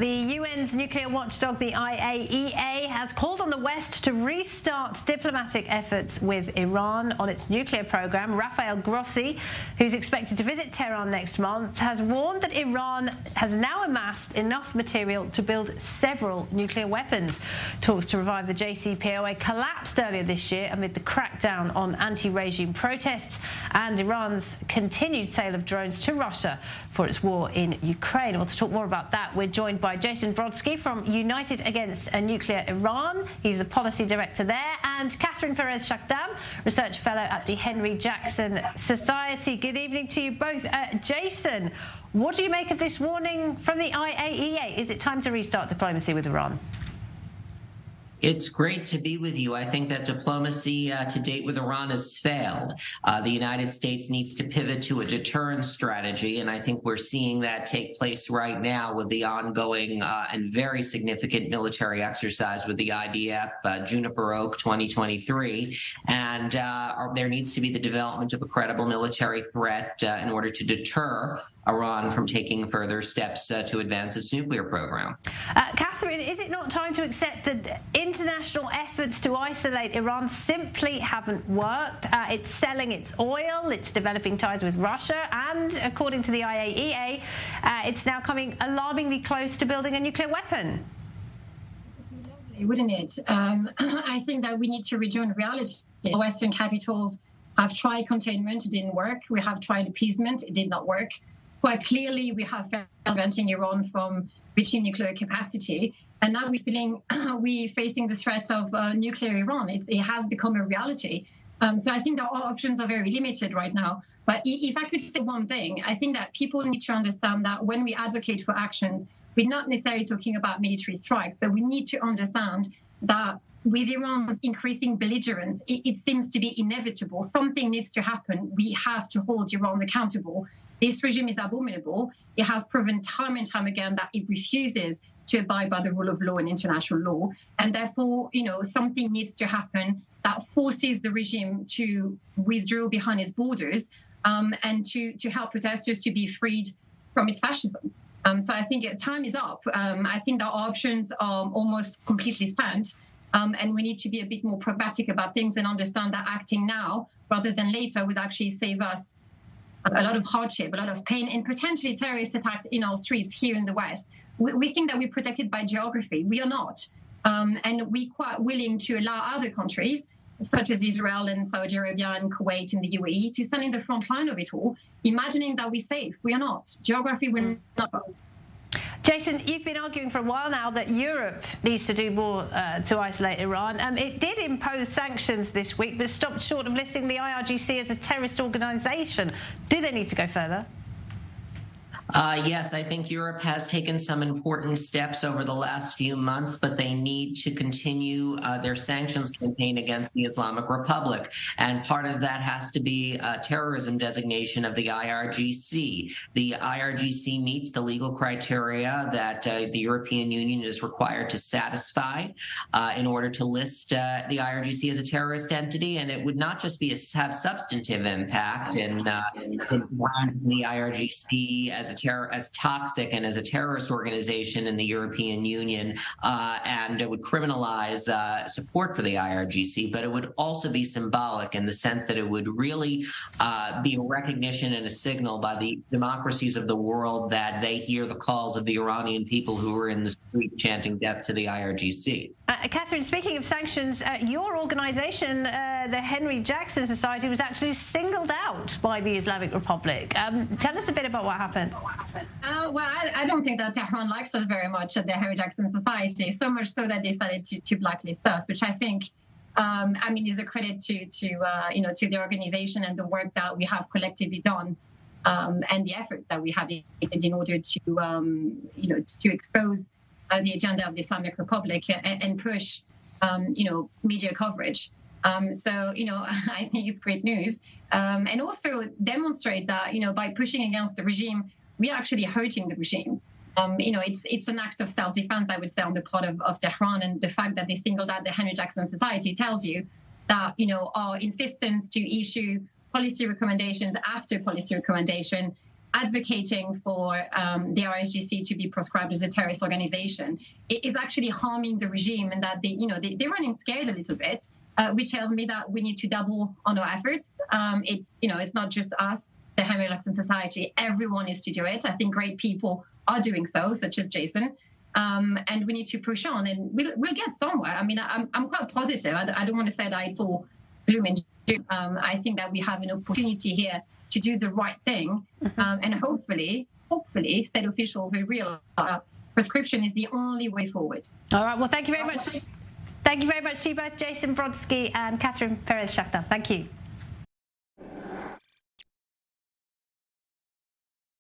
The UN's nuclear watchdog, the IAEA, has called on the West to restart diplomatic efforts with Iran on its nuclear program. Rafael Grossi, who's expected to visit Tehran next month, has warned that Iran has now amassed enough material to build several nuclear weapons. Talks to revive the JCPOA collapsed earlier this year amid the crackdown on anti-regime protests and Iran's continued sale of drones to Russia for its war in Ukraine. Well, to talk more about that, we're joined by Jason Brodsky from United Against a Nuclear Iran. He's the policy director there, and Catherine Perez-Shakdam, research fellow at the Henry Jackson Society. Good evening to you both. Jason, what do you make of this warning from the IAEA? Is it time to restart diplomacy with Iran? It's great to be with you. I think that diplomacy to date with Iran has failed. The United States needs to pivot to a deterrence strategy, and I think we're seeing that take place right now with the ongoing and very significant military exercise with the IDF, Juniper Oak 2023. And there needs to be the development of a credible military threat in order to deter Iran from taking further steps to advance its nuclear program. Catherine, is it not time to accept that international efforts to isolate Iran simply haven't worked? It's selling its oil, it's developing ties with Russia, and according to the IAEA, it's now coming alarmingly close to building a nuclear weapon. Wouldn't it? I think that we need to rejoin reality. Western capitals have tried containment, it didn't work. We have tried appeasement, it did not work. Quite clearly, we have preventing Iran from reaching nuclear capacity. And now we're facing the threat of nuclear Iran. It has become a reality. So I think that our options are very limited right now. But if I could say one thing, I think that people need to understand that when we advocate for actions, we're not necessarily talking about military strikes, but we need to understand that with Iran's increasing belligerence, it seems to be inevitable. Something needs to happen. We have to hold Iran accountable. This regime is abominable. It has proven time and time again that it refuses to abide by the rule of law and international law. And therefore, something needs to happen that forces the regime to withdraw behind its borders and to help protesters to be freed from its fascism. So I think time is up. I think that our options are almost completely spent. And we need to be a bit more pragmatic about things and understand that acting now rather than later would actually save us a lot of hardship, a lot of pain, and potentially terrorist attacks in our streets here in the West. We think that we're protected by geography. We are not. And we're quite willing to allow other countries, such as Israel and Saudi Arabia and Kuwait and the UAE, to stand in the front line of it all, imagining that we're safe. We are not. Geography will not us. Jason, you've been arguing for a while now that Europe needs to do more to isolate Iran. It did impose sanctions this week, but stopped short of listing the IRGC as a terrorist organisation. Do they need to go further? Yes, I think Europe has taken some important steps over the last few months, but they need to continue their sanctions campaign against the Islamic Republic. And part of that has to be a terrorism designation of the IRGC. The IRGC meets the legal criteria that the European Union is required to satisfy in order to list the IRGC as a terrorist entity. And it would not just be have substantive impact in the IRGC as toxic and as a terrorist organization in the European Union, and it would criminalize support for the IRGC, but it would also be symbolic in the sense that it would really be a recognition and a signal by the democracies of the world that they hear the calls of the Iranian people who are in the street chanting death to the IRGC. Catherine, speaking of sanctions, your organisation, the Henry Jackson Society, was actually singled out by the Islamic Republic. Tell us a bit about what happened. Well, I don't think that Tehran likes us very much at the Henry Jackson Society, so much so that they decided to blacklist us, which I think, is a credit to the organization and the work that we have collectively done, and the effort that we have in order to expose the agenda of the Islamic Republic and push, media coverage. So, I think it's great news. And also demonstrate that, by pushing against the regime, we are actually hurting the regime. It's an act of self-defense, I would say, on the part of Tehran. And the fact that they singled out the Henry Jackson Society tells you that, our insistence to issue policy recommendations after policy recommendation advocating for the RSGC to be proscribed as a terrorist organization is actually harming the regime, and that they're running scared a little bit, which tells me that we need to double on our efforts. It's not just us, the Henry Jackson Society. Everyone is to do it. I think great people are doing so, such as Jason. And we need to push on, and we'll get somewhere. I mean, I'm quite positive. I don't want to say that it's all gloom and doom. I think that we have an opportunity here to do the right thing, and hopefully, state officials will realize prescription is the only way forward. All right. Well, thank you very much. Thank you very much to you both, Jason Brodsky and Catherine Perez-Shakdam. Thank you.